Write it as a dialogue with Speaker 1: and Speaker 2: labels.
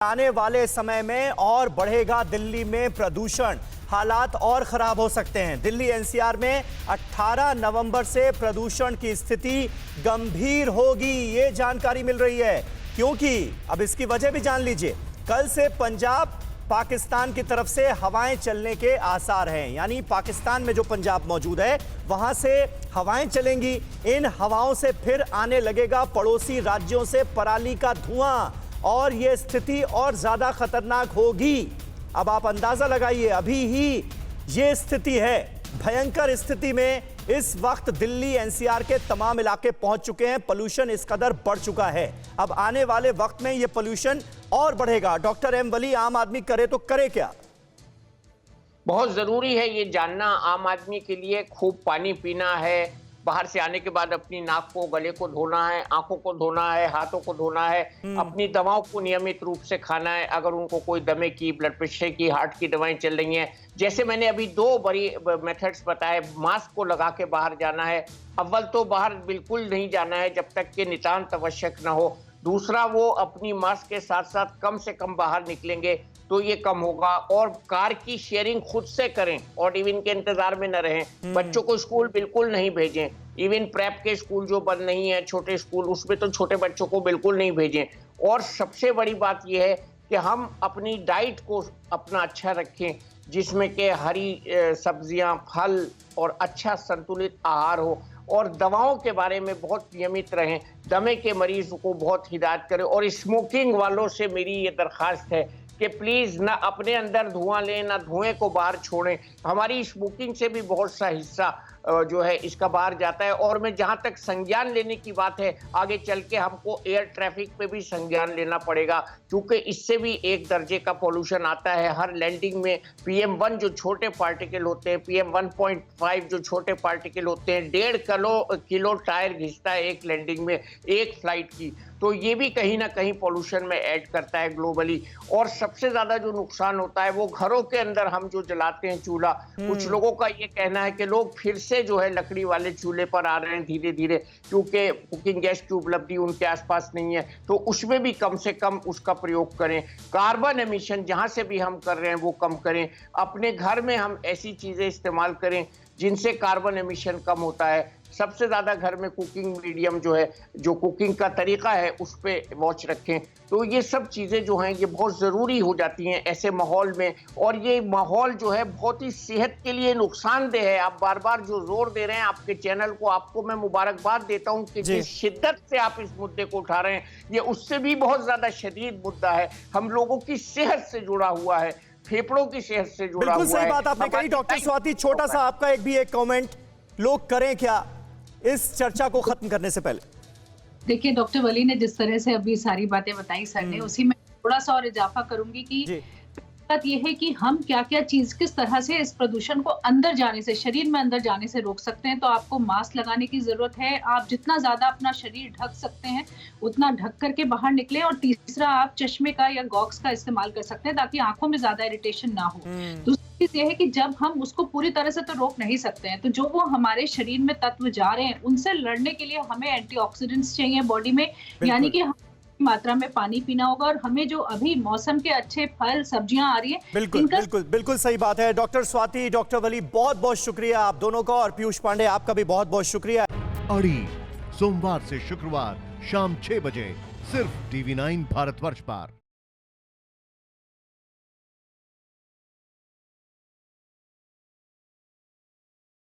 Speaker 1: आने वाले समय में और बढ़ेगा दिल्ली में प्रदूषण, हालात और खराब हो सकते हैं। दिल्ली एनसीआर में 18 नवंबर से प्रदूषण की स्थिति गंभीर होगी, ये जानकारी मिल रही है। क्योंकि अब इसकी वजह भी जान लीजिए, कल से पंजाब पाकिस्तान की तरफ से हवाएं चलने के आसार हैं। यानी पाकिस्तान में जो पंजाब मौजूद है वहां से हवाएं चलेंगी। इन हवाओं से फिर आने लगेगा पड़ोसी राज्यों से पराली का धुआं और ये स्थिति और ज्यादा खतरनाक होगी। अब आप अंदाजा लगाइए, अभी ही ये स्थिति है, भयंकर स्थिति में इस वक्त दिल्ली एनसीआर के तमाम इलाके पहुंच चुके हैं। पोल्यूशन इस कदर बढ़ चुका है, अब आने वाले वक्त में ये पोल्यूशन और बढ़ेगा। डॉक्टर एम वली, आम आदमी करे तो करे क्या?
Speaker 2: बहुत जरूरी है ये जानना आम आदमी के लिए। खूब पानी पीना है, बाहर से आने के बाद अपनी नाक को, गले को धोना है, आंखों को धोना है, हाथों को धोना है, अपनी दवाओं को नियमित रूप से खाना है। अगर उनको कोई दमे की, ब्लड प्रेशर की, हार्ट की दवाएं चल रही हैं, जैसे मैंने अभी दो बड़ी मेथड्स बताए, मास्क को लगा के बाहर जाना है। अव्वल तो बाहर बिल्कुल नहीं जाना है जब तक कि नितांत आवश्यक न हो। दूसरा, वो अपनी मास्क के साथ साथ कम से कम बाहर निकलेंगे तो ये कम होगा। और कार की शेयरिंग खुद से करें और इवन के इंतजार में न रहें। बच्चों को स्कूल बिल्कुल नहीं भेजें, इवन प्रेप के स्कूल जो बंद नहीं है, छोटे स्कूल, उसमें तो छोटे बच्चों को बिल्कुल नहीं भेजें। और सबसे बड़ी बात यह है कि हम अपनी डाइट को अपना अच्छा रखें, जिसमें कि हरी सब्जियां, फल और अच्छा संतुलित आहार हो। और दवाओं के बारे में बहुत नियमित रहें, दमे के मरीज को बहुत हिदायत करें। और स्मोकिंग वालों से मेरी ये दरख्वास्त है कि प्लीज ना अपने अंदर धुआं लें, ना धुएं को बाहर छोड़ें। हमारी स्मोकिंग से भी बहुत सा हिस्सा जो है इसका बाहर जाता है। और मैं जहां तक संज्ञान लेने की बात है, आगे चल के हमको एयर ट्रैफिक पे भी संज्ञान लेना पड़ेगा, क्योंकि इससे भी एक दर्जे का पोल्यूशन आता है। हर लैंडिंग में PM1 जो छोटे पार्टिकल होते हैं, PM 1.5 जो छोटे पार्टिकल होते हैं, 1.5 किलो टायर घिसता है एक लैंडिंग में, एक फ्लाइट की। तो ये भी कहीं ना कहीं पोल्यूशन में ऐड करता है ग्लोबली। और सबसे ज्यादा जो नुकसान होता है वो घरों के अंदर हम जो जलाते हैं चूल्हा। कुछ लोगों का ये कहना है कि लोग फिर से जो है लकड़ी वाले चूल्हे पर आ रहे हैं धीरे धीरे, क्योंकि कुकिंग गैस की उपलब्धि उनके आसपास नहीं है। तो उसमें भी कम से कम उसका प्रयोग करें। कार्बन एमिशन जहां से भी हम कर रहे हैं वो कम करें। अपने घर में हम ऐसी चीजें इस्तेमाल करें जिनसे कार्बन एमिशन कम होता है। सबसे ज्यादा घर में कुकिंग मीडियम जो है, जो कुकिंग का तरीका है, उस पर वॉच रखें। तो ये सब चीजें जो हैं ये बहुत जरूरी हो जाती हैं ऐसे माहौल में। और ये माहौल जो है बहुत ही सेहत के लिए नुकसानदेह है। आप बार बार जो जोर दे रहे हैं आपके चैनल को, आपको मैं मुबारकबाद देता हूं कि जिस शिद्दत से आप इस मुद्दे को उठा रहे हैं, ये उससे भी बहुत ज्यादा शदीद मुद्दा है। हम लोगों की सेहत से जुड़ा हुआ है, फेफड़ों की सेहत से जुड़ा हुआ है।
Speaker 1: बिल्कुल सही बात आपने कही डॉक्टर स्वाति। छोटा सा आपका एक कमेंट, लोग करें क्या इस चर्चा को खत्म करने से पहले?
Speaker 3: देखिए, डॉक्टर वली ने जिस तरह से अभी सारी बातें बताई सर ने, उसी में थोड़ा सा और इजाफा करूंगी कि बात यह है कि हम क्या क्या चीज किस तरह से इस प्रदूषण को अंदर जाने से, शरीर में अंदर जाने से रोक सकते हैं। तो आपको मास्क लगाने की जरूरत है। आप जितना ज्यादा अपना शरीर ढक सकते हैं उतना ढक करके बाहर निकले। और तीसरा, आप चश्मे का या गॉगल्स का इस्तेमाल कर सकते हैं ताकि आंखों में ज्यादा इरिटेशन ना हो। दूसरी चीज ये है कि जब हम उसको पूरी तरह से तो रोक नहीं सकते हैं, तो जो वो हमारे शरीर में तत्व जा रहे हैं उनसे लड़ने के लिए हमें एंटीऑक्सीडेंट्स चाहिए बॉडी में। यानी कि मात्रा में पानी पीना होगा। और हमें जो अभी मौसम के अच्छे फल सब्जियां आ रही हैं,
Speaker 1: बिल्कुल सही बात है। डॉक्टर स्वाति, डॉक्टर वली, बहुत बहुत शुक्रिया आप दोनों का। और पीयूष पांडे, आपका भी बहुत बहुत शुक्रिया।
Speaker 4: अड़ी सोमवार से शुक्रवार शाम 6 बजे सिर्फ TV9 भारतवर्ष पर।